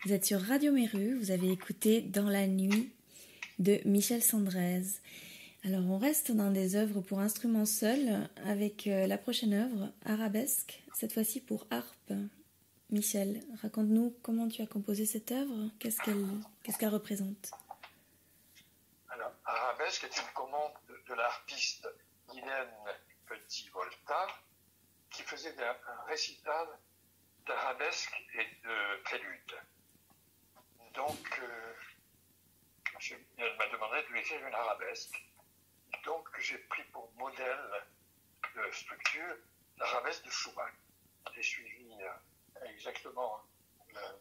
Vous êtes sur Radio Méru, vous avez écouté Dans la nuit de Michel Sandrez. Alors on reste dans des œuvres pour instruments seuls avec la prochaine œuvre, Arabesque, cette fois-ci pour harpe. Michel, raconte-nous comment tu as composé cette œuvre, qu'est-ce qu'elle représente? Alors, Arabesque est une commande de l'artiste Guylaine Petit-Volta qui faisait un récital d'arabesque et de prélude. Donc, elle m'a demandé de lui écrire une arabesque. Donc, j'ai pris pour modèle de structure l'arabesque de Schumann. J'ai suivi exactement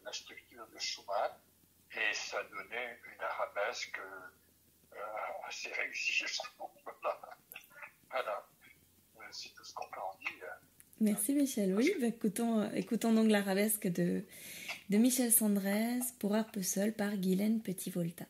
la structure de Schumann et ça donnait une arabesque assez réussie, je trouve. Voilà. C'est tout ce qu'on peut en dire. Merci Michel. Oui, écoutons donc l'arabesque de Michel Sandrez pour harpe seule par Guylaine Petit-Volta.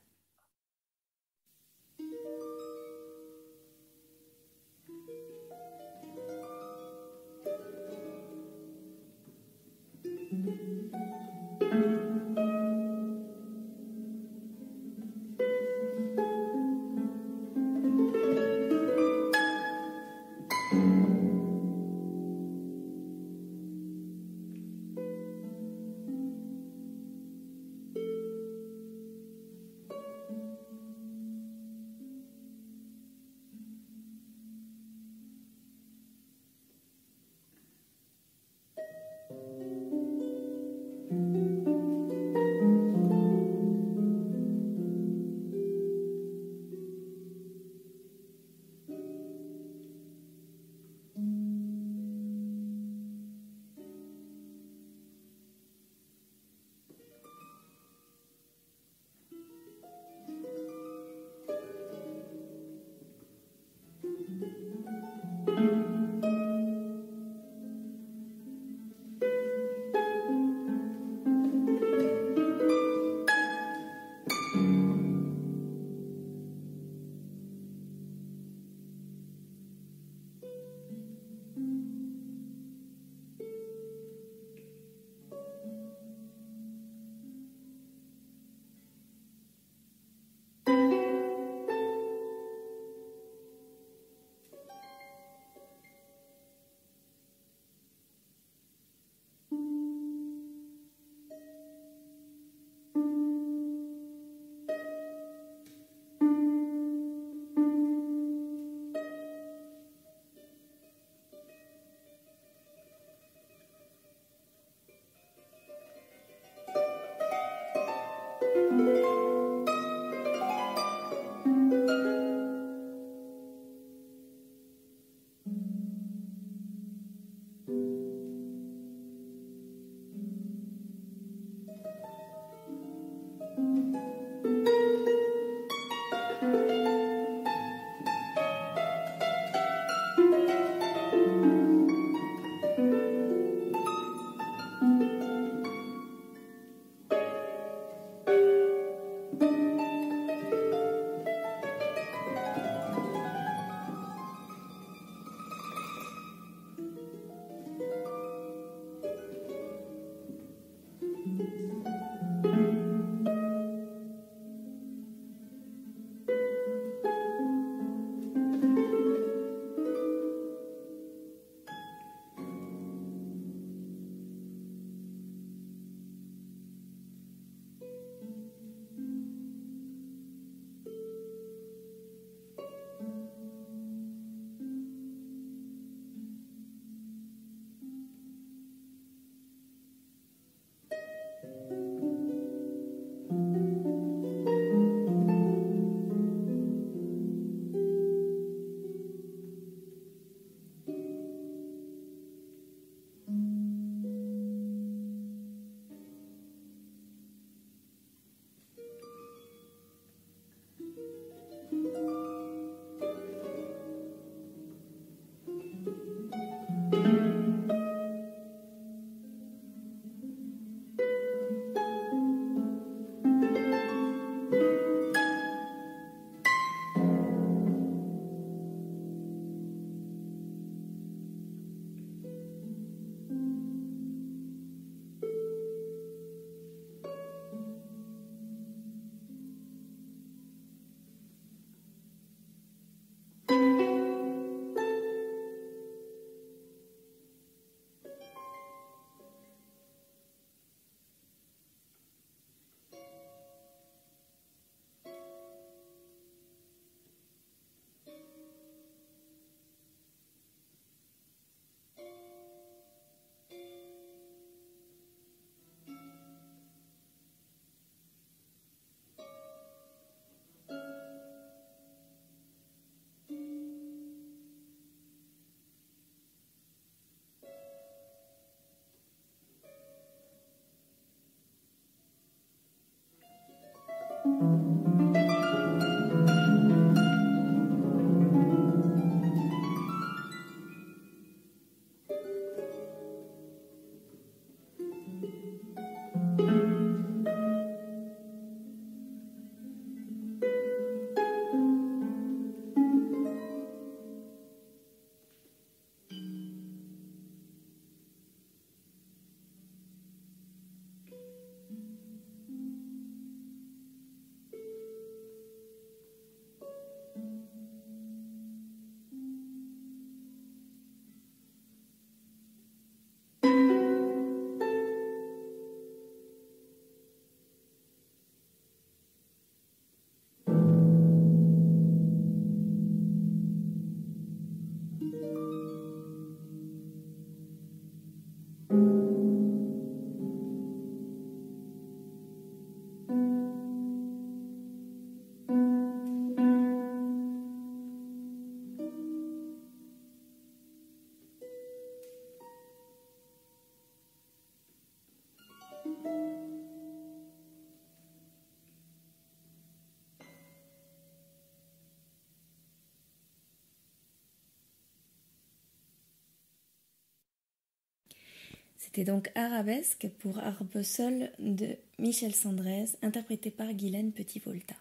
C'était donc Arabesque pour harpe seule de Michel Sandrez, interprété par Guylaine Petit-Volta.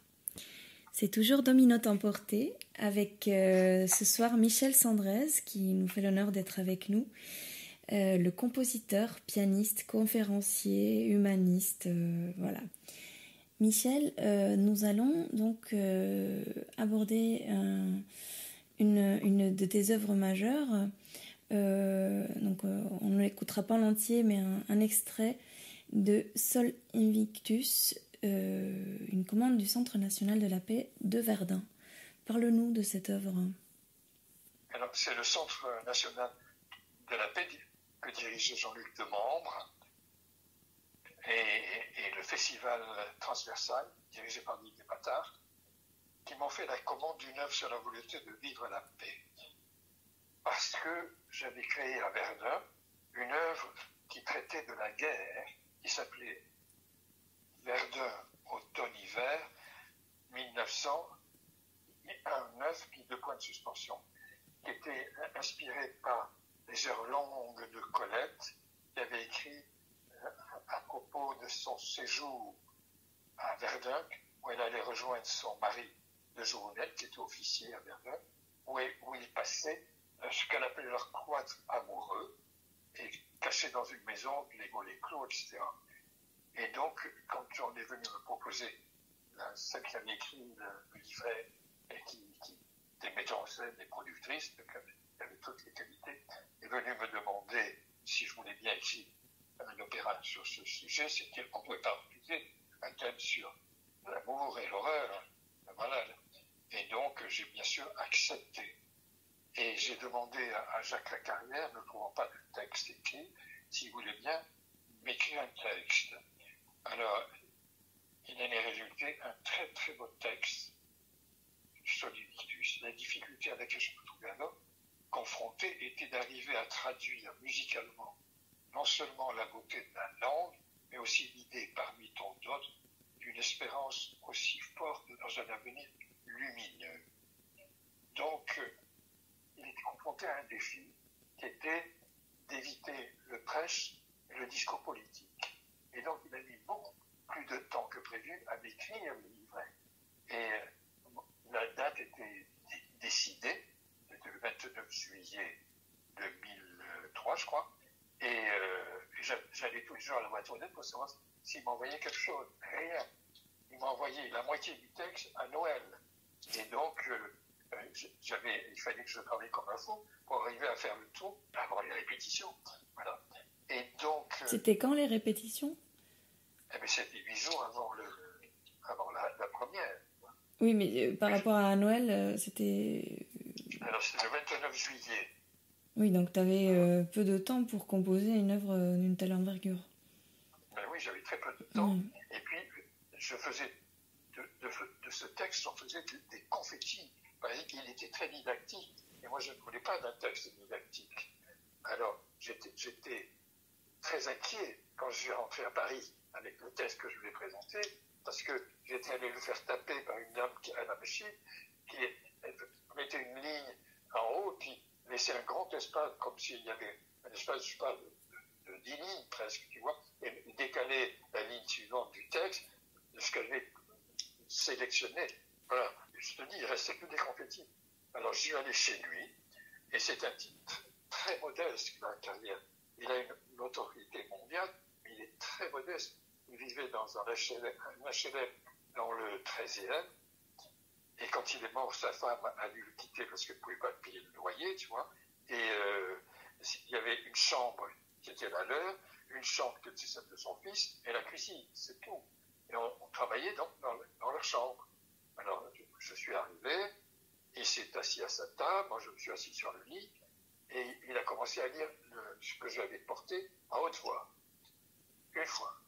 C'est toujours Domino Temporté avec ce soir Michel Sandrez qui nous fait l'honneur d'être avec nous, le compositeur, pianiste, conférencier, humaniste, voilà. Michel, nous allons donc aborder une de tes œuvres majeures. On ne l'écoutera pas en entier, mais un extrait de Sol Invictus, une commande du Centre national de la paix de Verdun. Parle-nous de cette œuvre. Alors, c'est le Centre national de la paix que dirige Jean-Luc Demembre et le Festival Transversal, dirigé par Didier Patard, qui m'ont fait la commande d'une œuvre sur la volonté de vivre la paix. Parce que j'avais créé à Verdun une œuvre qui traitait de la guerre, qui s'appelait Verdun, automne-hiver, 1909, puis 2 points de suspension, qui était inspirée par les heures longues de Colette, qui avait écrit à propos de son séjour à Verdun, où elle allait rejoindre son mari de Jouronnet, qui était officier à Verdun, où il passait ce qu'elle appelait leur cloître amoureux, et caché dans une maison, les volets clos, etc. Et donc, quand on est venu me proposer celle qui avait écrit le livret, et qui était metteur en scène et productrice, qui avait toutes les qualités, est venu me demander si je voulais bien écrire un opéra sur ce sujet, c'est qu'on ne pouvait pas refuser un thème sur l'amour et l'horreur. Voilà. Et donc, j'ai bien sûr accepté. Et j'ai demandé à Jacques Lacarrière, ne trouvant pas de texte écrit, s'il voulait bien m'écrire un texte. Alors, il en est résulté un très très beau texte, Solidictus. La difficulté à laquelle je me trouvais alors confronté était d'arriver à traduire musicalement non seulement la beauté de la langue, mais aussi l'idée parmi tant d'autres d'une espérance aussi forte dans un avenir lumineux. Donc, il était confronté à un défi qui était d'éviter le prêche et le discours politique. Et donc, il a mis beaucoup plus de temps que prévu à m'écrire le livret. Et la date était décidée, c'était le 29 juillet 2003, je crois. Et j'allais tous les jours à la boîte aux lettres pour savoir s'il m'envoyait quelque chose. Rien. Il m'a envoyé la moitié du texte à Noël. Et donc, il fallait que je travaille comme un fou pour arriver à faire le tout avant les répétitions. Voilà. Et donc... C'était quand les répétitions? C'était 8 jours avant la première. Oui, mais par rapport à Noël, c'était... Alors, c'était le 29 juillet. Oui, donc tu avais peu de temps pour composer une œuvre d'une telle envergure. Ben oui, j'avais très peu de temps. Et puis, je faisais de ce texte, j'en faisais des confettis. Il était très didactique. Et moi, je ne voulais pas d'un texte didactique. Alors, j'étais très inquiet quand je suis rentré à Paris avec le texte que je lui ai présenté. parce que j'étais allé le faire taper par une dame à la machine qui mettait une ligne en haut, puis laissait un grand espace, comme s'il y avait un espace, je sais pas, de 10 lignes presque, tu vois, et décaler la ligne suivante du texte, de ce que j'avais sélectionné. Voilà, je te dis, il restait que des confettis. Alors je suis allé chez lui, et c'est un type très modeste dans la carrière. Il a une notoriété mondiale, mais il est très modeste. Il vivait dans un HLM dans le 13e, et quand il est mort, sa femme a dû le quitter parce qu'elle ne pouvait pas payer le loyer, tu vois. Et il y avait une chambre qui était la leur, une chambre qui était celle de son fils, et la cuisine, c'est tout. Et on travaillait dans leur chambre. Alors, je suis arrivé, il s'est assis à sa table, moi je me suis assis sur le lit, et il a commencé à lire ce que j'avais porté à haute voix. Une fois,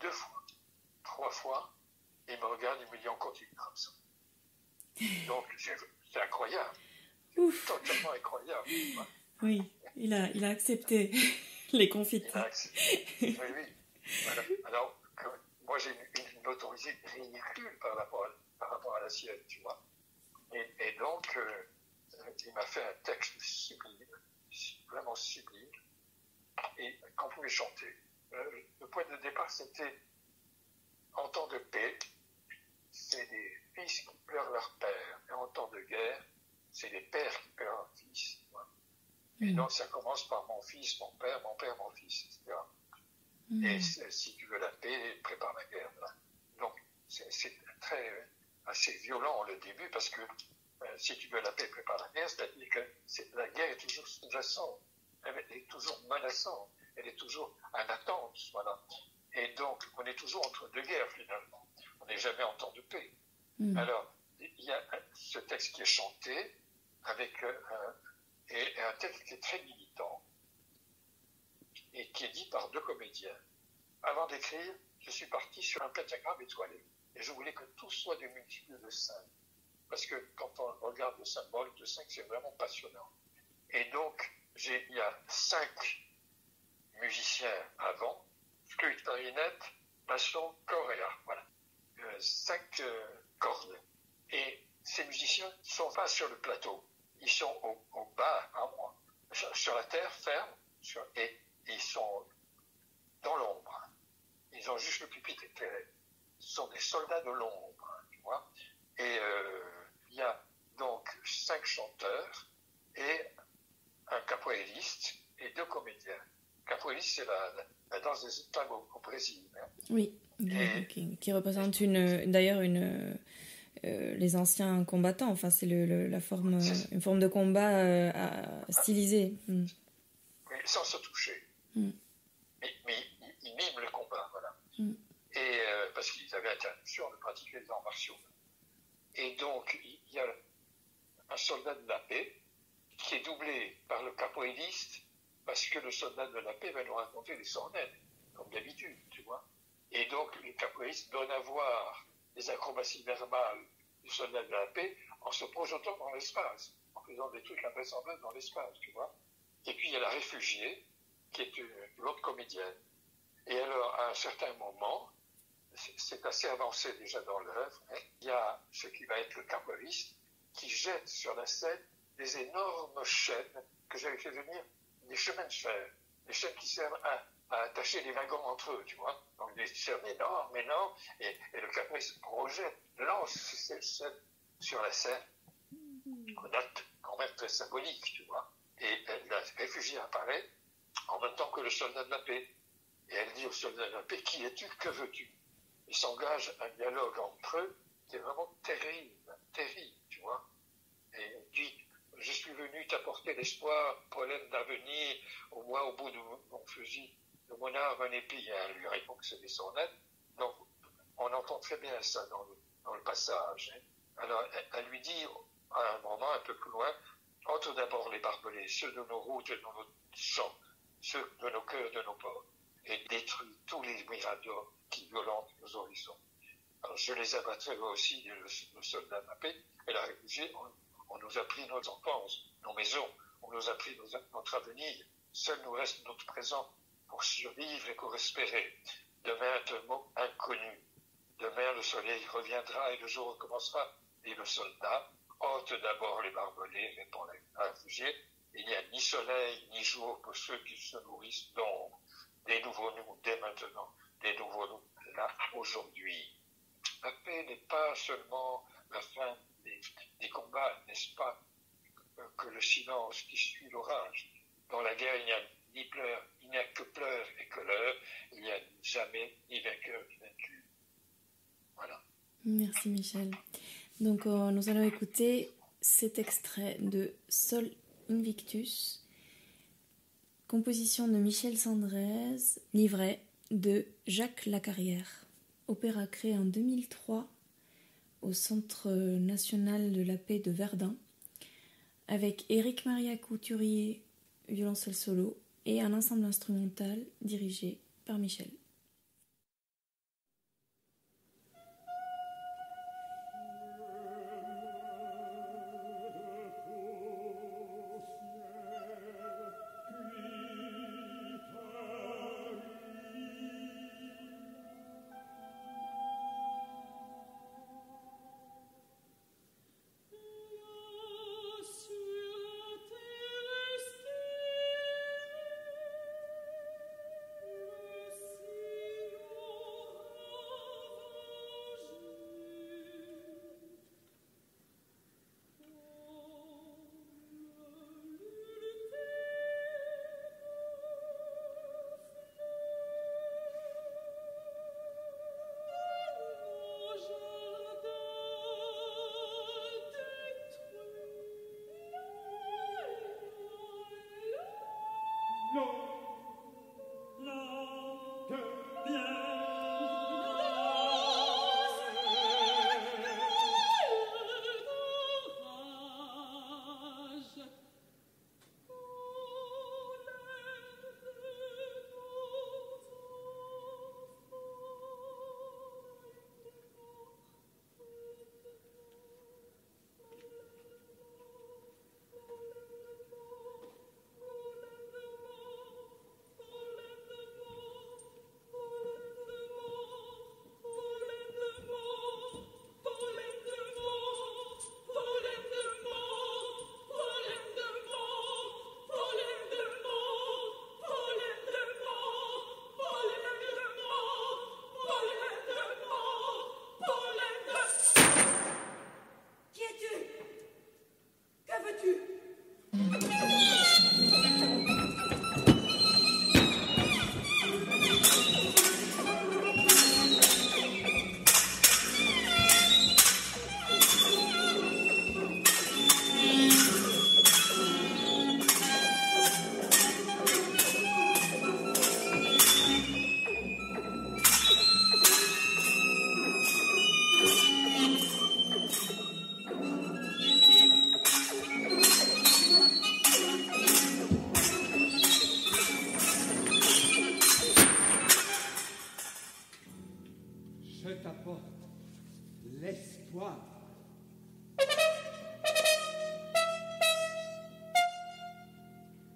2 fois, 3 fois, et il me regarde, il me dit on continue comme ça. Donc, c'est incroyable. Ouf. Totalement incroyable. Oui, il a accepté les confites. Oui, oui. Voilà. Alors, moi, j'ai une autorité ridicule par rapport à la sienne, tu vois. Et donc, il m'a fait un texte sublime, vraiment sublime, et qu'on pouvait chanter. Le point de départ, c'était en temps de paix, c'est des fils qui pleurent leur père. Et en temps de guerre, c'est les pères qui pleurent leur fils. Et donc, ça commence par mon fils, mon père, mon fils, etc. Et si tu veux la paix, prépare la guerre. Là. Donc, c'est assez violent le début, parce que si tu veux la paix, prépare la guerre, c'est-à-dire que la guerre est toujours sous-jacente, elle est toujours menaçante, elle est toujours en attente. Voilà. Et donc, on est toujours entre 2 guerres, finalement. On n'est jamais en temps de paix. Alors, il y a ce texte qui est chanté avec et un texte qui est très militant et qui est dit par 2 comédiens. Avant d'écrire, je suis parti sur un pentagramme étoilé et je voulais que tout soit des multiples de 5. Parce que quand on regarde le symbole de 5, c'est vraiment passionnant. Et donc, il y a 5 musiciens avant, flûte, clarinette, basson, choréa. Voilà. 5 cordes. Et ces musiciens ne sont pas sur le plateau. Ils sont au bas, sur la terre ferme, et ils sont dans l'ombre. Ils ont juste le pupitre éclairé. Ce sont des soldats de l'ombre, tu vois. Et il y a donc 5 chanteurs et un capoeiriste et 2 comédiens. Capoeiriste, c'est la danse des esclaves au Brésil. Hein. Oui, qui représente d'ailleurs les anciens combattants. Enfin, c'est une forme de combat stylisée. Oui, sans se toucher. Mais ils miment le combat, voilà. Et parce qu'ils avaient interdiction de pratiquer les arts martiaux. Et donc, il y a un soldat de la paix qui est doublé par le capoeiriste, parce que le soldat de la paix va nous raconter des sornettes, comme d'habitude, tu vois. Et donc, le capoeiriste donne à voir les acrobaties verbales du soldat de la paix en se projetant dans l'espace, en faisant des trucs invraisemblables dans l'espace, tu vois. Et puis, il y a la réfugiée, qui est l'autre comédienne. Et alors, à un certain moment, c'est assez avancé déjà dans l'œuvre, hein, il y a ce qui va être le capoeiriste qui jette sur la scène des énormes chaînes que j'avais fait venir, des chemins de fer, des chaînes qui servent à attacher les wagons entre eux, tu vois. Donc des chaînes énormes, et le capoeiriste projette, lance ces chaînes sur la scène, qu'on note quand même très symbolique, tu vois. Et la réfugiée apparaît en même temps que le soldat de la paix. Et elle dit au soldat de la paix, qui es-tu, que veux-tu? Il s'engage un dialogue entre eux qui est vraiment terrible, tu vois. Et il dit, je suis venu t'apporter l'espoir, pollen d'avenir, au moins au bout de mon fusil, de mon arme un épée. Et elle lui répond que c'est des sonnettes. Donc, on entend très bien ça dans le passage. Hein. Alors, elle lui dit, à un moment un peu plus loin, ôte d'abord les barbelés, ceux de nos routes et de nos champs, ceux de nos cœurs, de nos ports, et détruis tous les miradors qui violentent nos horizons. Alors, je les abattrai aussi, le soldat de la paix, et la réfugiée, on nous a pris nos enfances, nos maisons, on nous a pris notre avenir. Seul nous reste notre présent pour survivre et pour espérer. Demain, un mot inconnu. Demain, le soleil reviendra et le jour recommencera. Et le soldat ôte d'abord les barbelés, répond la réfugiée. Il n'y a ni soleil ni jour pour ceux qui se nourrissent d'ombre. Dénouvrons-nous dès maintenant, dénouvrons-nous là, aujourd'hui. La paix n'est pas seulement la fin des combats, n'est-ce pas, que le silence qui suit l'orage. Dans la guerre, il n'y a que pleurs et colère, il n'y a jamais ni vainqueur ni vaincu. Voilà. Merci Michel. Donc nous allons écouter cet extrait de Sol Invictus, composition de Michel Sandrez, livret de Jacques Lacarrière, opéra créé en 2003 au Centre national de la paix de Verdun, avec Éric Maria Couturier, violoncelle solo, et un ensemble instrumental dirigé par Michel.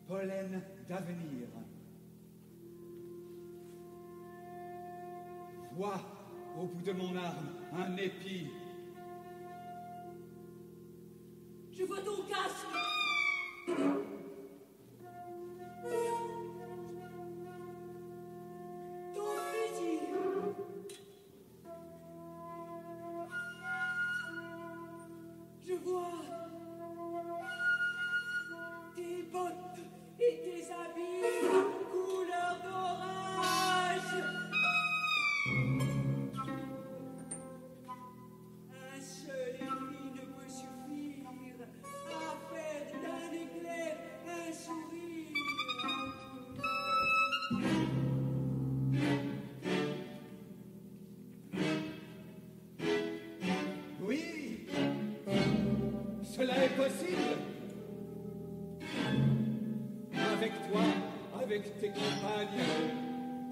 Pollen d'avenir. Vois au bout de mon arme un épi. Je vois ton casque. Ton fusil. Je vois tes bottes et tes habits couleur d'orage. Un seul épi ne peut suffire à faire d'un éclair un sourire. Oui, cela est possible. Avec toi, avec tes compagnes,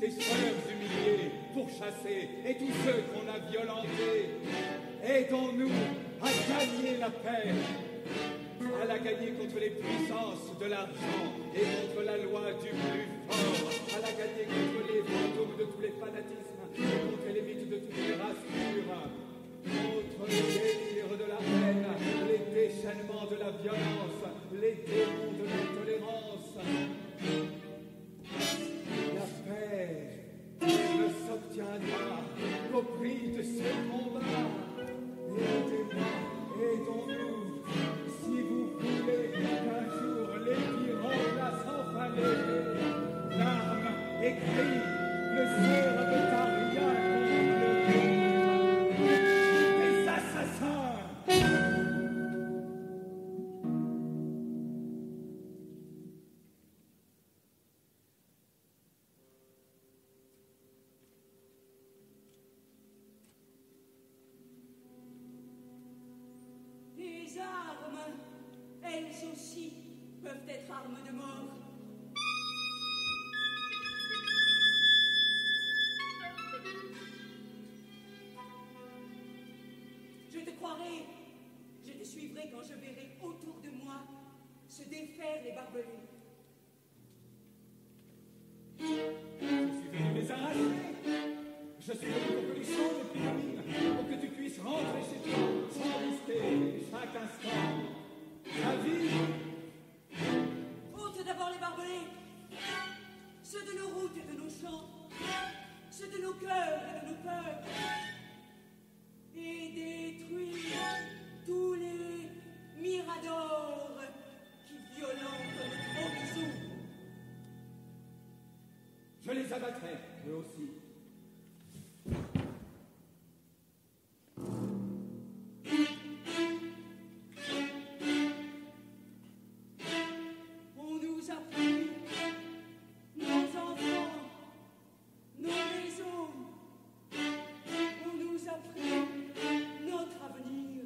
tes sœurs humiliées, pourchassées, et tous ceux qu'on a violentés, aidons-nous à gagner la paix, à la gagner contre les puissances de l'argent et contre la loi du plus fort, à la gagner contre les fantômes de tous les fanatismes et contre les mythes de toutes les races. les armes, elles aussi, peuvent être armes de mort. Je te croirai, je te suivrai quand je verrai autour de moi se défaire les barbelés. Je suis venu les arracher. Je suis venu pour que les choses ne terminent, pour que tu puisses rentrer chez toi sans risquer chaque instant ta vie. Ôte d'abord les barbelés, ceux de nos routes et de nos champs, ceux de nos cœurs et de nos peurs, et détruis tous les miradors qui violentent notre horizon. Je les abattrai, eux aussi. On nous a pris nos enfants, nos maisons. On nous a pris notre avenir.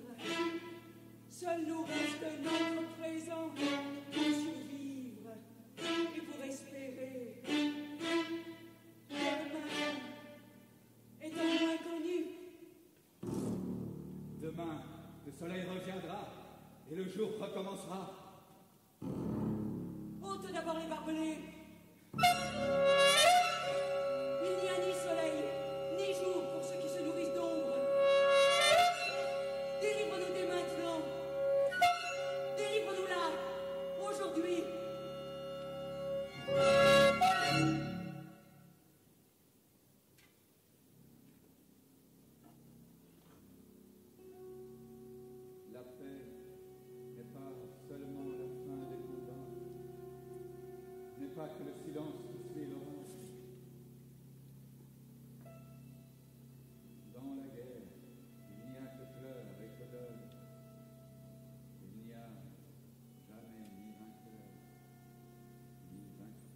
Seul nous reste notre présent pour survivre et pour espérer. Demain est un inconnu. Demain, le soleil reviendra et le jour recommencera. Ôte d'abord les barbelés. Il n'y a ni soleil, ni jour pour ceux qui se nourrissent d'ombre. Délivre-nous dès maintenant. Délivre-nous là, aujourd'hui. La paix n'est pas seulement la fin des combats, n'est pas que le silence qui suit l'orage. Dans la guerre, il n'y a que pleurs et que deuil. Il n'y a jamais ni vainqueur, ni vaincu.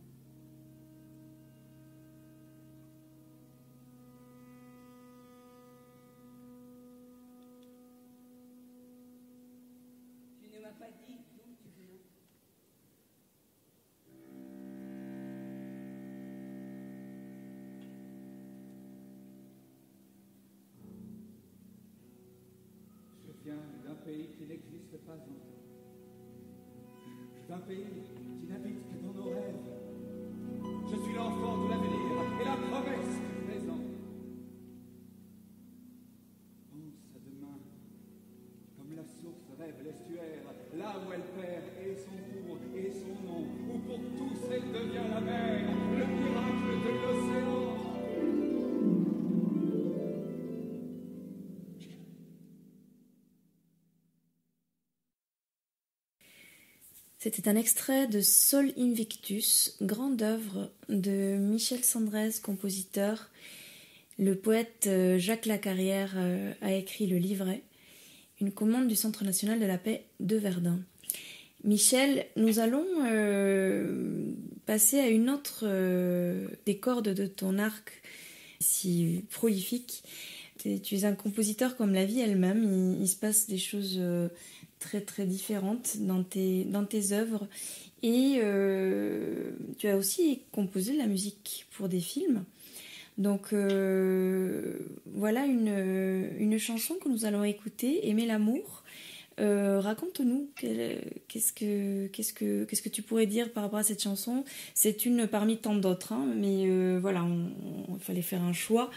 Tu ne m'as pas dit d'où tu viens. Je viens d'un pays qui n'existe pas encore, d'un pays qui n'habite que dans nos rêves. Je suis l'enfant de l'avenir et la promesse du présent. Pense à demain, comme la source rêve l'estuaire, là où elle perd et son cours et son nom, où pour tous elle devient la mer, le miracle de l'océan. C'était un extrait de Sol Invictus, grande œuvre de Michel Sandrez, compositeur. Le poète Jacques Lacarrière a écrit le livret, une commande du Centre national de la paix de Verdun. Michel, nous allons passer à une autre des cordes de ton arc si prolifique. Tu es un compositeur comme la vie elle-même, il se passe des choses très très différentes dans tes œuvres et tu as aussi composé de la musique pour des films. Donc voilà une chanson que nous allons écouter, Aimer l'amour. Raconte-nous qu'est-ce que tu pourrais dire par rapport à cette chanson. C'est une parmi tant d'autres, hein, mais voilà, il fallait faire un choix.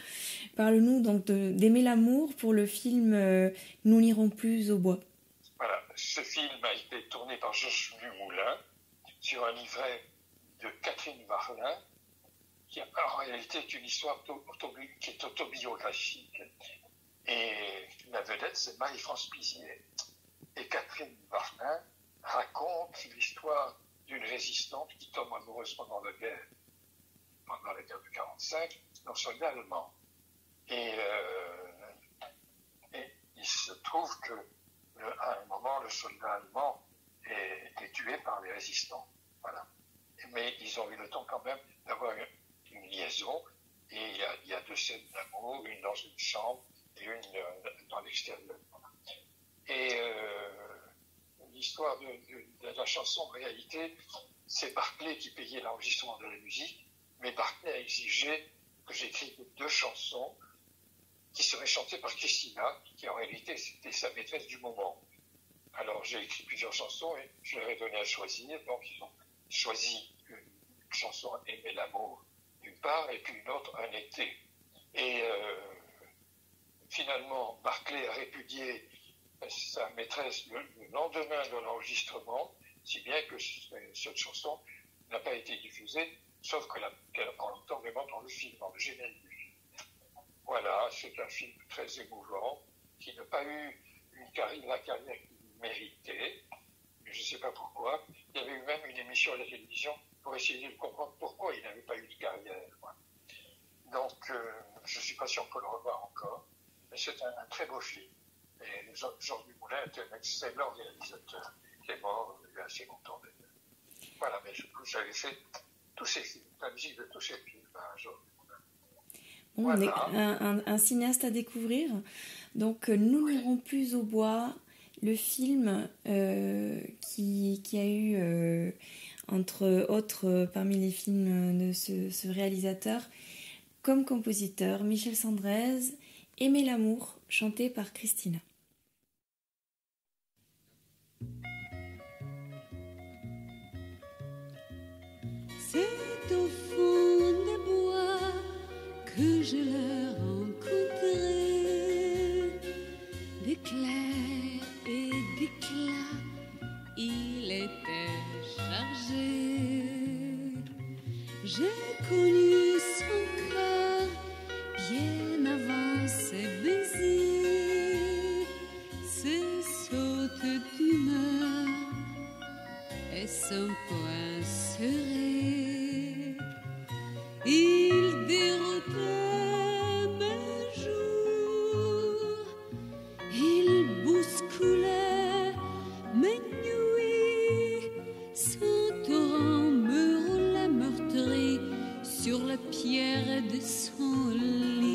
Parle-nous donc d'Aimer l'amour pour le film Nous n'irons plus au bois. Voilà, ce film a été tourné par Georges Dumoulin sur un livret de Catherine Varlin, qui en réalité est une histoire qui est autobiographique. Et la vedette, c'est Marie-France Pizier. Et Catherine Varlin raconte l'histoire d'une résistante qui tombe amoureuse pendant la guerre de 1945, d'un soldat allemand. Et il se trouve que à un moment, le soldat allemand est tué par les résistants. Voilà. Mais ils ont eu le temps quand même d'avoir une liaison. Et il y a deux scènes d'amour, une dans une chambre et une dans l'extérieur. Voilà. Et l'histoire de la chanson, en réalité, c'est Barclay qui payait l'enregistrement de la musique, mais Barclay a exigé que j'écrive 2 chansons qui seraient chantées par Christina, qui en réalité c'était sa maîtresse du moment. Alors j'ai écrit plusieurs chansons et je leur ai donné à choisir, donc ils ont choisi une chanson Aimer l'amour d'une part, et puis une autre Un été. Et finalement, Barclay a répudié sa maîtresse le lendemain de l'enregistrement, si bien que cette chanson n'a pas été diffusée, sauf qu'on l'entend vraiment dans le film, dans le générique du film. Voilà, c'est un film très émouvant, qui n'a pas eu la carrière qu'il méritait, mais je ne sais pas pourquoi. Il y avait eu même une émission à la télévision pour essayer de comprendre pourquoi il n'avait pas eu de carrière. Donc, je ne sais pas si on peut le revoir encore, mais c'est un très beau film. Et Jean Dumoulin était un excellent réalisateur, qui est mort il y a assez longtemps d'ailleurs. Voilà, mais j'avais fait tous ces films, la musique de tous ces films à Jean Dumoulin. Bon, voilà. Un cinéaste à découvrir. Donc, Nous n'irons plus au bois, le film qui a eu, entre autres, parmi les films de ce réalisateur, comme compositeur, Michel Sandrez, Aimer l'amour, chanté par Christina. C'est au fond des bois que je l'ai rencontré, d'éclairs et d'éclats, il était chargé. J'ai connu son cœur bien avant ses baisers, ses sautes d'humeur et son poing serré. Il déroutait mes jours, il bousculait mes nuits, son torrent me roulait meurtri sur la pierre de son lit.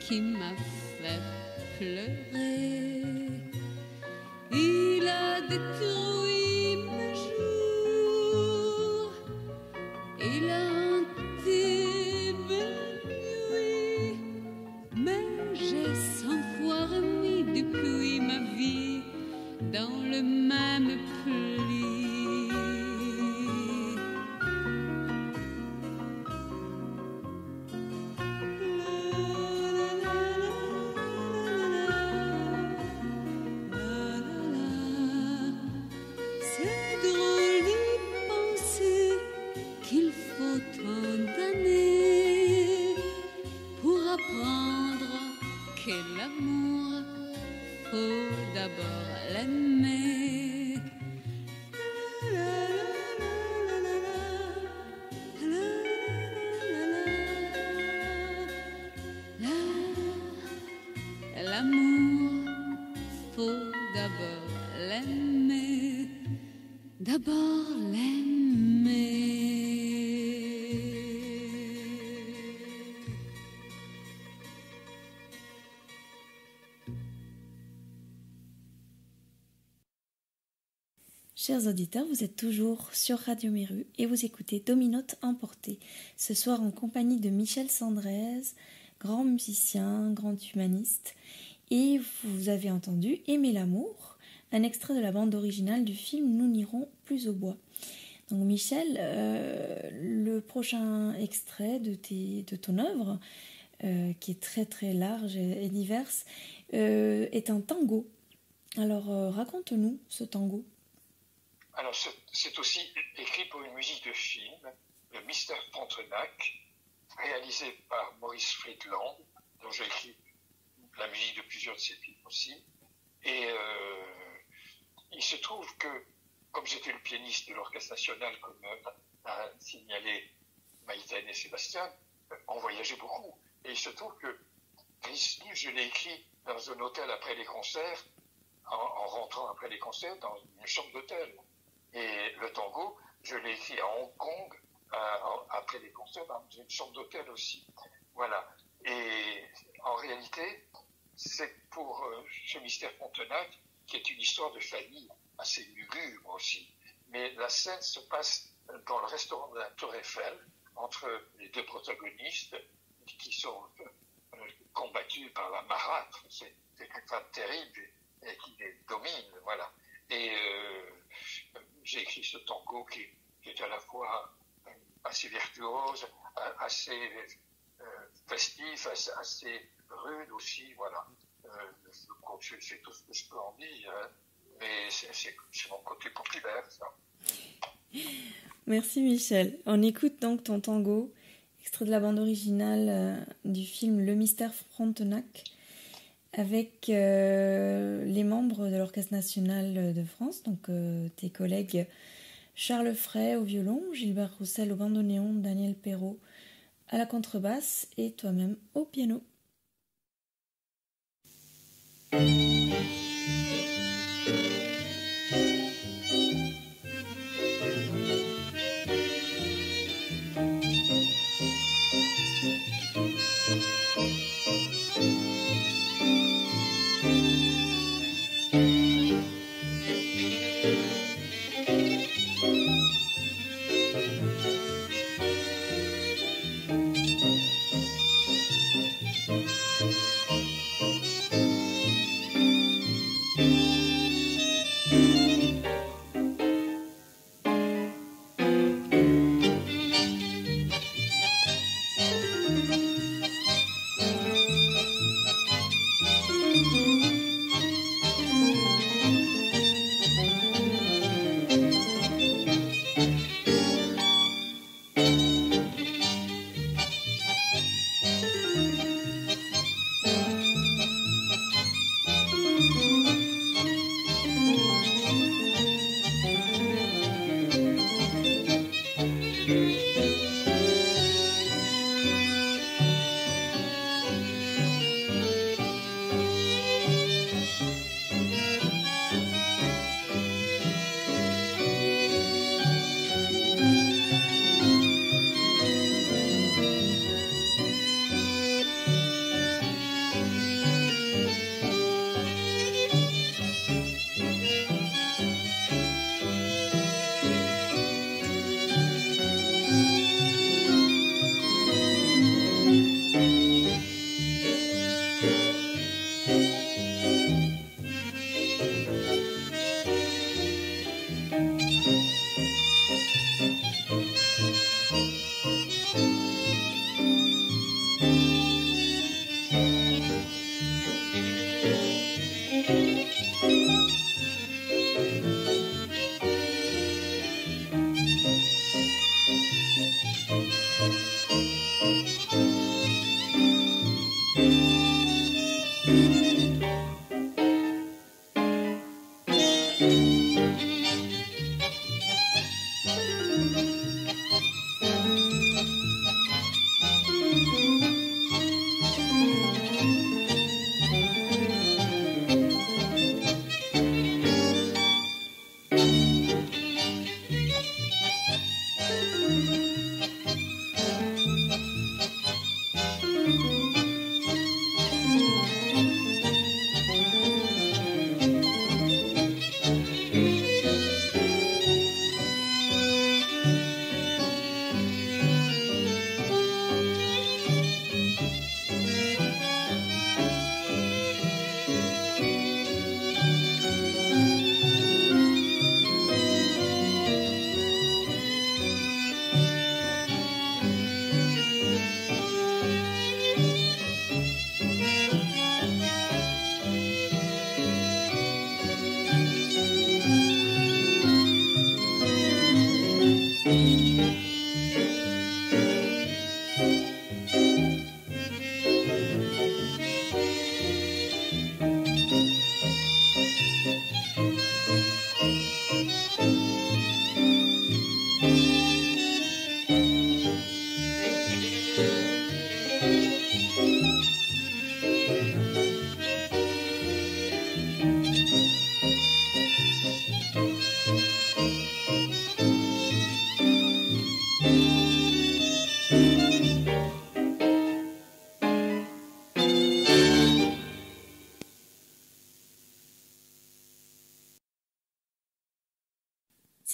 Qui m'a fait pleurer. Il a détruit mes jours, il a hanté mes nuits, mais j'ai 100 fois remis depuis ma vie dans le même pli. L'amour, faut d'abord l'aimer. L'amour, faut d'abord l'aimer. D'abord l'aimer. Chers auditeurs, vous êtes toujours sur Radio Méru et vous écoutez Dominote Emporté. Ce soir en compagnie de Michel Sandrez, grand musicien, grand humaniste. Et vous avez entendu Aimer l'amour, un extrait de la bande originale du film Nous n'irons plus au bois. Donc Michel, le prochain extrait de ton œuvre, qui est très très large et diverse, est un tango. Alors raconte-nous ce tango. Alors, c'est aussi écrit pour une musique de film, Le Mystère Frontenac, réalisé par Maurice Friedland, dont j'ai écrit la musique de plusieurs de ses films aussi. Et il se trouve que, comme j'étais le pianiste de l'Orchestre National, comme a signalé Maïtène et Sébastien, on voyageait beaucoup. Et il se trouve que ce livre, je l'ai écrit dans un hôtel après les concerts, en rentrant après les concerts, dans une chambre d'hôtel. Et le tango, je l'ai écrit à Hong Kong, après les concerts, dans une chambre d'hôtel aussi. Voilà. Et en réalité, c'est pour ce Mystère Frontenac, qui est une histoire de famille assez lugubre aussi. Mais la scène se passe dans le restaurant de la Tour Eiffel, entre les deux protagonistes, qui sont combattus par la marâtre. C'est une femme terrible et qui les domine, voilà. Et j'ai écrit ce tango qui est à la fois assez virtuose, assez festif, assez rude aussi, voilà. C'est tout ce que je peux en dire, hein. Mais c'est mon côté populaire, ça. Merci Michel. On écoute donc ton tango, extrait de la bande originale du film Le Mystère Frontenac, avec les membres de l'Orchestre National de France, donc tes collègues Charles Fray au violon, Gilbert Roussel au bandoneon, Daniel Perrault à la contrebasse et toi-même au piano.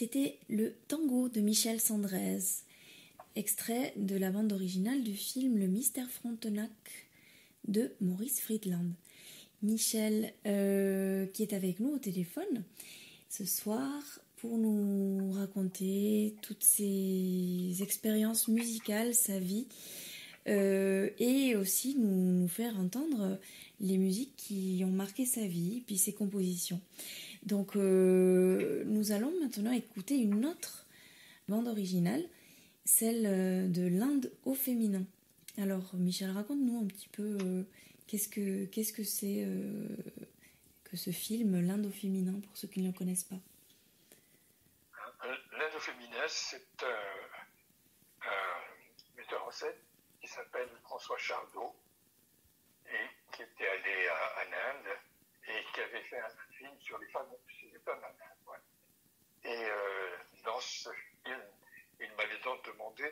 C'était le Tango de Michel Sandrez, extrait de la bande originale du film Le Mystère Frontenac de Maurice Friedland. Michel qui est avec nous au téléphone ce soir pour nous raconter toutes ses expériences musicales, sa vie, et aussi nous faire entendre les musiques qui ont marqué sa vie, puis ses compositions. Donc nous allons maintenant écouter une autre bande originale, celle de l'Inde au féminin. Alors Michel, raconte-nous un petit peu qu'est-ce que c'est que ce film l'Inde au féminin, pour ceux qui ne le connaissent pas. L'Inde au féminin, c'est un metteur en scène qui s'appelle François Chardot et qui était allé en Inde et qui avait fait un film sur les femmes en Inde. Ouais. Et dans ce film, il m'avait donc demandé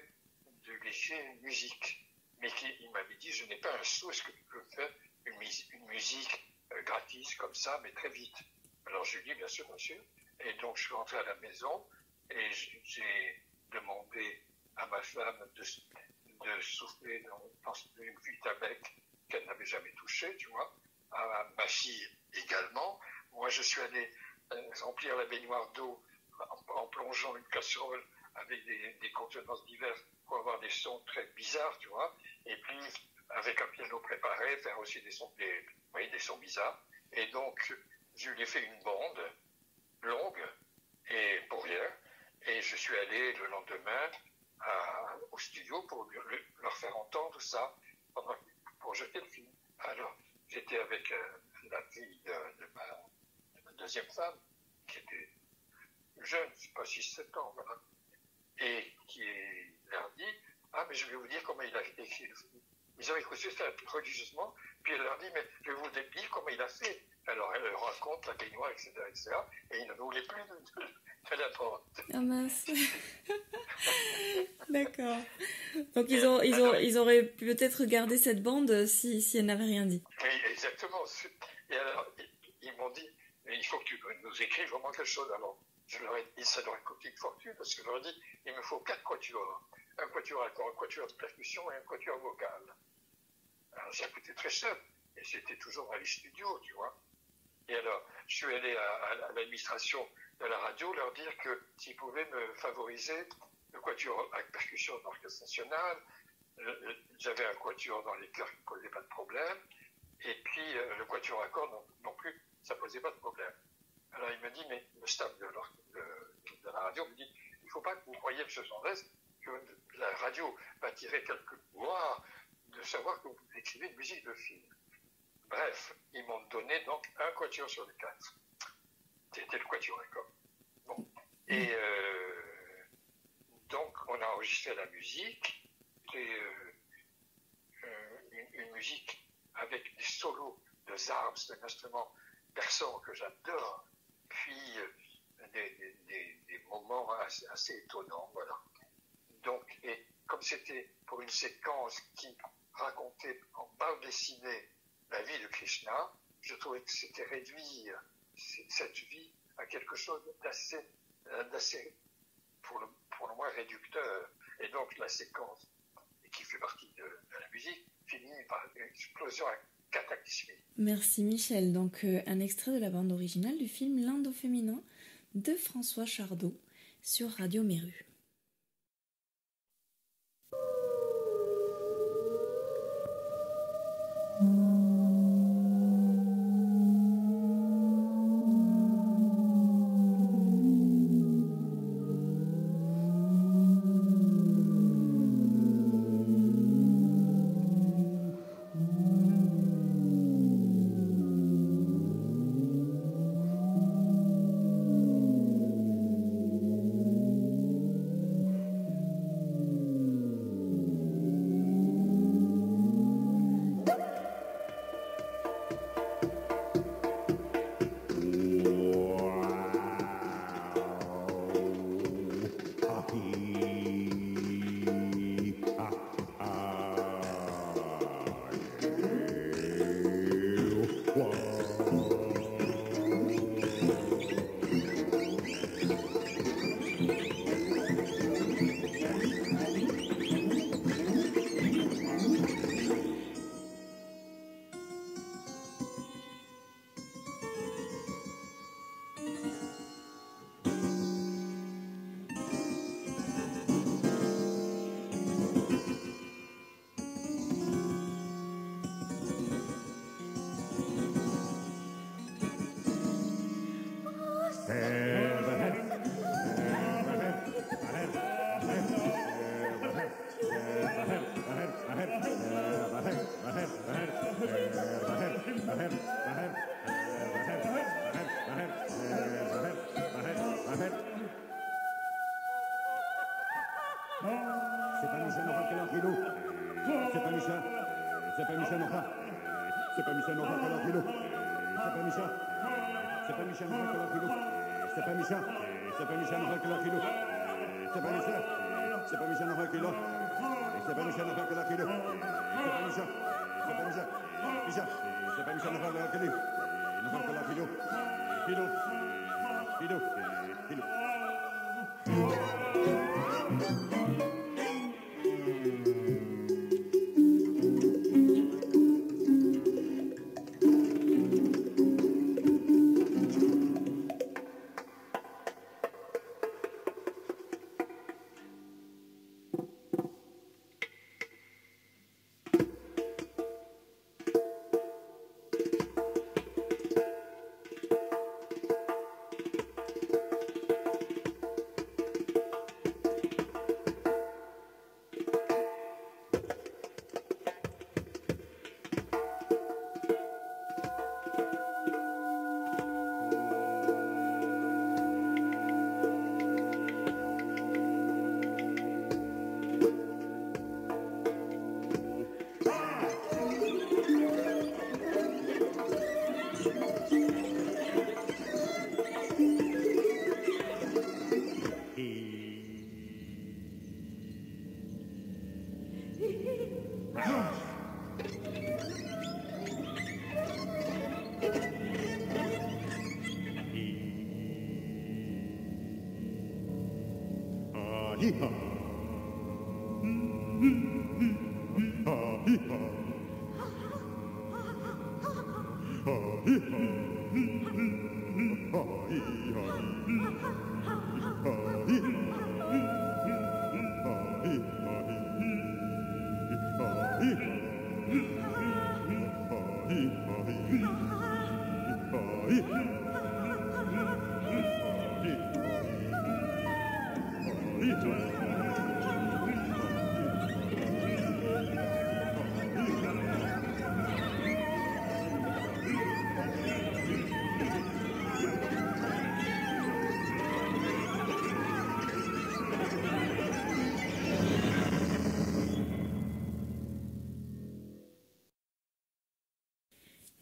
de laisser une musique. Mais il m'avait dit, je n'ai pas un sou, est-ce que tu peux faire une musique gratis comme ça, mais très vite? Alors je lui ai dit, bien sûr, monsieur. Et donc je suis rentré à la maison et j'ai demandé à ma femme de souffler dans une fuite à bec qu'elle n'avait jamais touchée, tu vois, à ma fille également. Moi, je suis allé remplir la baignoire d'eau en plongeant une casserole avec des contenances diverses pour avoir des sons très bizarres, tu vois, et puis avec un piano préparé, faire aussi des sons bizarres. Et donc, je lui ai fait une bande longue, et pour rien, et je suis allé le lendemain au studio pour leur faire entendre ça pour jeter le film. Alors, j'étais avec la fille de ma deuxième femme, qui était jeune, je ne sais pas, 6-7 ans, voilà, et qui leur dit, mais je vais vous dire comment il a écrit le film. Ils ont écouté ça religieusement, puis elle leur dit, mais je vais vous dire comment il a fait. Alors elle leur raconte la baignoire, etc., et ils ne voulaient plus de la bande. Ah mince. D'accord. Donc ils auraient peut-être gardé cette bande si elle n'avait rien dit. Oui, exactement. Et alors, ils m'ont dit, il faut que tu nous écrives vraiment quelque chose. Alors, ça leur a coûté une fortune, parce que je leur ai dit, il me faut 4 quatuors. Un quatuor à corps, un quatuor de percussion et un quatuor vocal. Alors, ça coûtait très cher. Et c'était toujours dans les studios, tu vois. Et alors, je suis allé à l'administration de la radio leur dire que s'ils pouvaient me favoriser le quatuor à percussion dans l'Orchestre National, j'avais un quatuor dans les chœurs qui ne posait pas de problème, et puis le quatuor à cordes non plus, ça ne posait pas de problème. Alors il me dit, mais le staff de la radio me dit, il ne faut pas que vous croyiez, M. Sandrez, que la radio va tirer quelques mois de savoir que vous écrivez une musique de film. Bref, ils m'ont donné donc un quatuor sur les 4. C'était le quatuor à cordes. Bon. Et donc, on a enregistré la musique. C'était une musique avec des solos de zarb, c'est un instrument persan que j'adore. Puis, des moments assez étonnants, voilà. Donc, et comme c'était pour une séquence qui racontait en bande dessinée la vie de Krishna, je trouvais que c'était réduire cette vie à quelque chose d'assez pour le moins réducteur. Et donc la séquence, qui fait partie de la musique, finit par une explosion cataclysmique. Merci Michel. Donc un extrait de la bande originale du film L'Inde au féminin de François Chardot sur Radio Méru.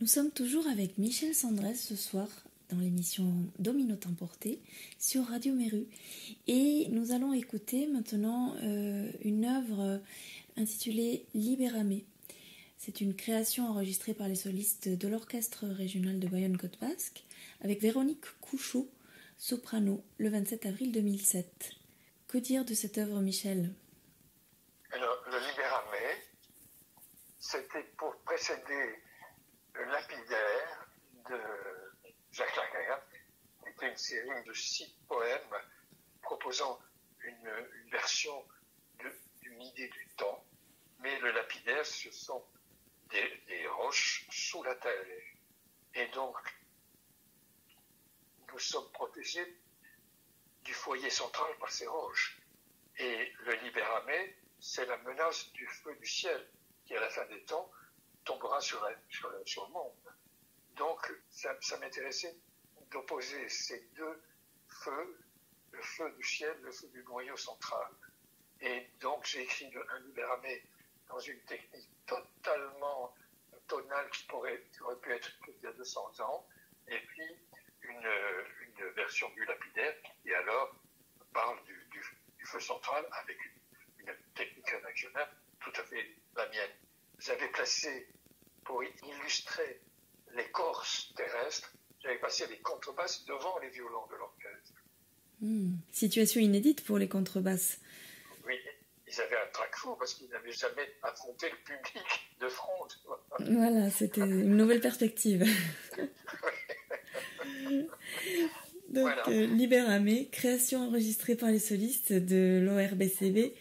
Nous sommes toujours avec Michel Sandrez ce soir dans l'émission Domino Temporté sur Radio Méru et nous allons écouter maintenant une œuvre intitulée Libérame. C'est une création enregistrée par les solistes de l'Orchestre régional de Bayonne-Côte Basque avec Véronique Couchot, soprano, le 27 avril 2007. Que dire de cette œuvre, Michel ? Alors, le Libérame, c'était pour précéder le Lapidaire de Jacques Lagarde, qui était une série de 6 poèmes proposant une version d'une idée du temps. Mais le Lapidaire, ce sont des roches sous la terre. Et donc, nous sommes protégés du foyer central par ces roches. Et le Libérame, c'est la menace du feu du ciel qui, à la fin des temps, tombera sur le monde. Donc, ça m'intéressait d'opposer ces deux feux, le feu du ciel, le feu du noyau central. Et donc, j'ai écrit un Libérame dans une technique totalement tonale qui aurait pu être il y a 200 ans, et puis une version du Lapidaire qui alors parle du feu central avec une technique rédactionnelle tout à fait la mienne. J'avais placé, pour illustrer l'écorce terrestre, j'avais passé les contrebasses devant les violons de l'orchestre. Situation inédite pour les contrebasses. Oui, ils avaient un trac fou parce qu'ils n'avaient jamais affronté le public de front. Voilà, c'était une nouvelle perspective. Donc, voilà. Libérame, création enregistrée par les solistes de l'ORBCB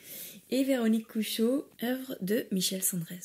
et Véronique Couchot, œuvre de Michel Sandrez.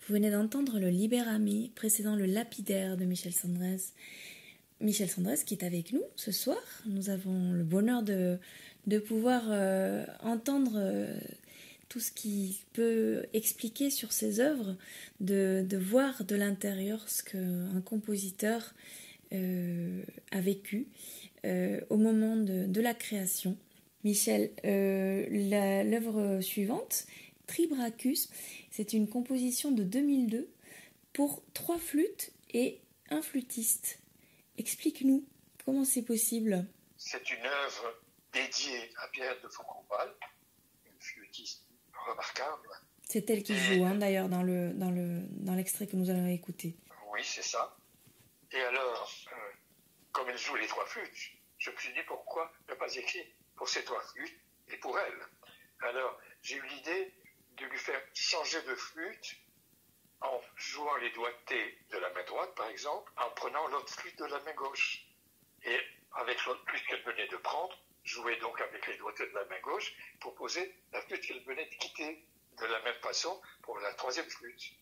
Vous venez d'entendre le Libérami, précédant le Lapidaire de Michel Sandrez. Michel Sandrez qui est avec nous ce soir. Nous avons le bonheur de pouvoir entendre tout ce qu'il peut expliquer sur ses œuvres, de voir de l'intérieur ce qu'un compositeur a vécu au moment de la création. Michel, l'œuvre suivante, Tribrachus, c'est une composition de 2002 pour 3 flûtes et un flûtiste. Explique-nous comment c'est possible. C'est une œuvre dédiée à Pierrette de Fauconval, une flûtiste remarquable. C'est elle qui joue, d'ailleurs, dans l'extrait que nous allons écouter. Oui, c'est ça. Et alors, comme elle joue les 3 flûtes, je me suis dit pourquoi ne pas écrire pour ces 3 flûtes et pour elle. Alors, j'ai eu l'idée de lui faire changer de flûte en jouant les doigtés de la main droite, par exemple, en prenant l'autre flûte de la main gauche. Et avec l'autre flûte qu'elle venait de prendre, jouer donc avec les doigtés de la main gauche pour poser la flûte qu'elle venait de quitter de la même façon pour la 3e flûte.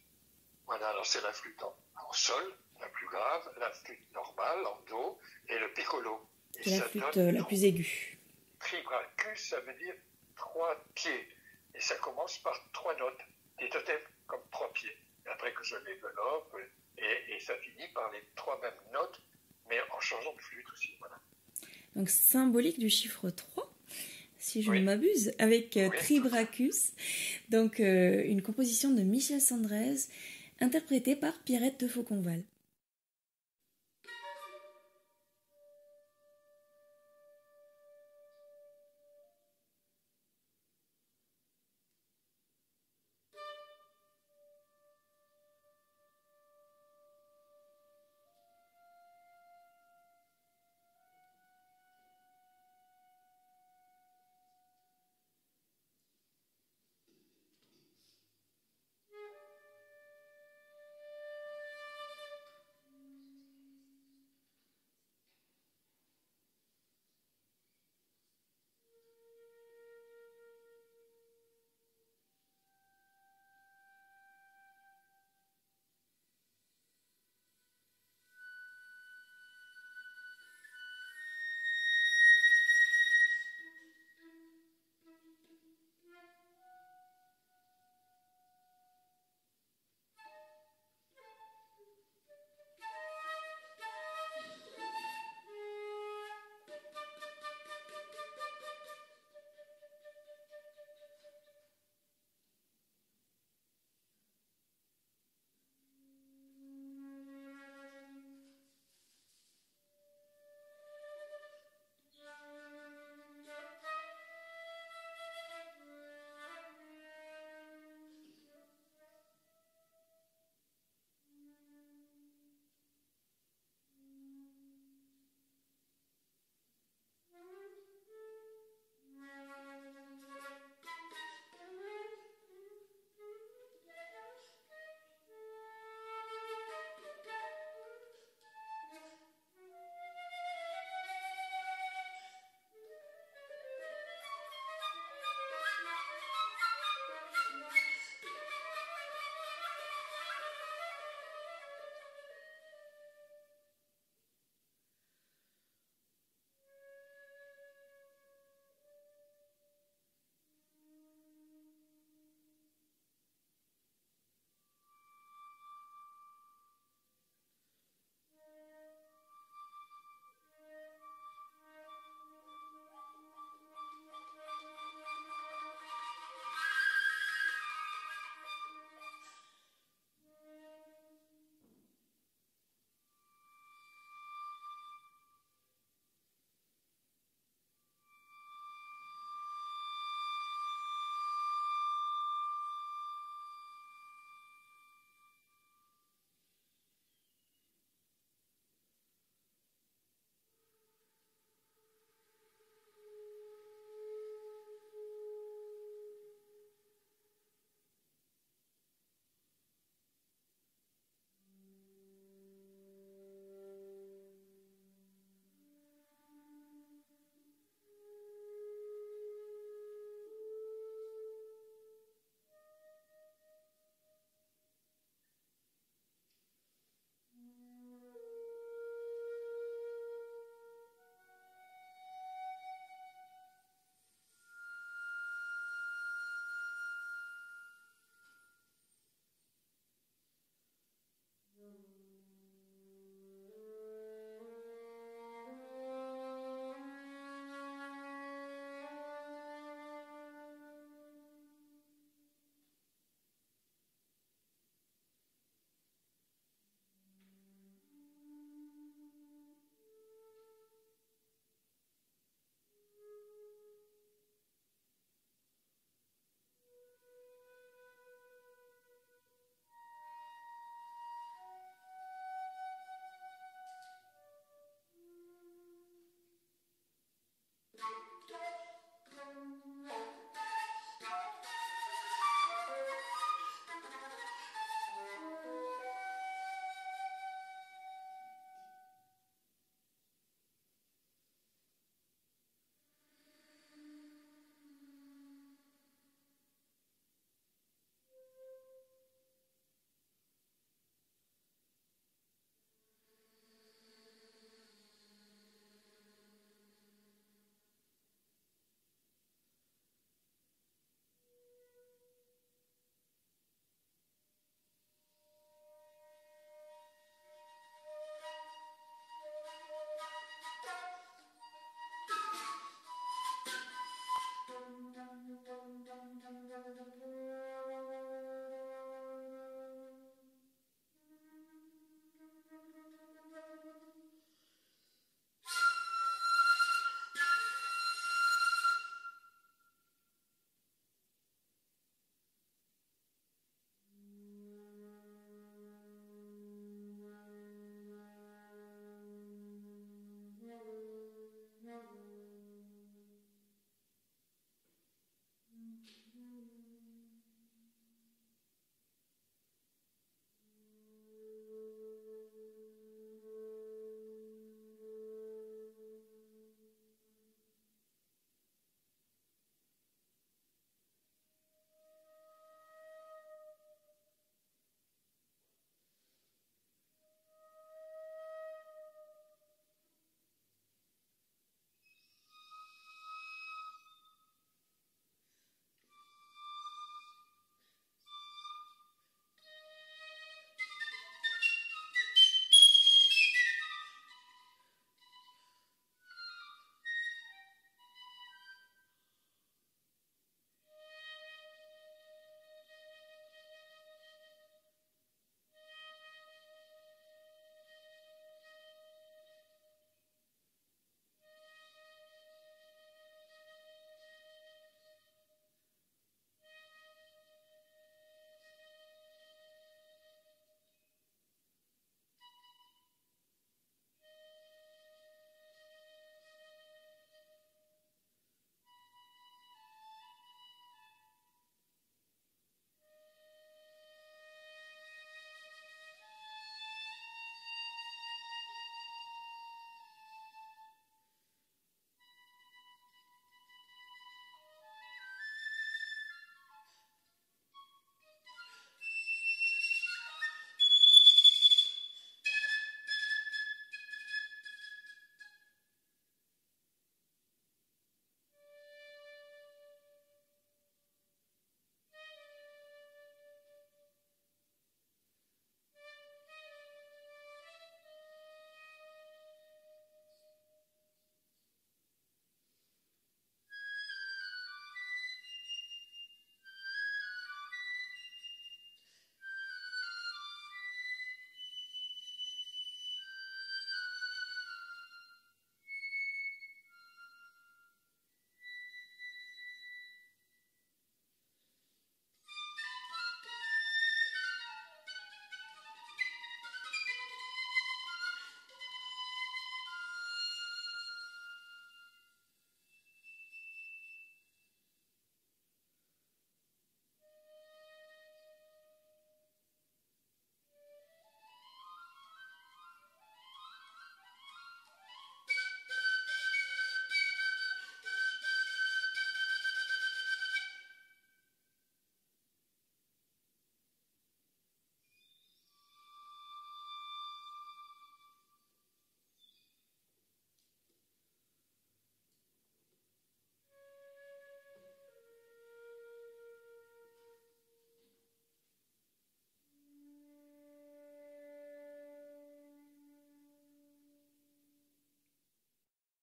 Voilà, alors c'est la flûte en sol, la plus grave, la flûte normale en do et le piccolo. Et c'est la flûte la plus aiguë. Tribrachus, ça veut dire 3 pieds. Et ça commence par 3 notes, des totems comme 3 pieds. Et après que je développe, et ça finit par les 3 mêmes notes, mais en changeant de flûte aussi. Voilà. Donc symbolique du chiffre 3, si je ne m'abuse, avec Tribrachus. Donc une composition de Michel Sandrez, interprétée par Pierrette de Fauconval.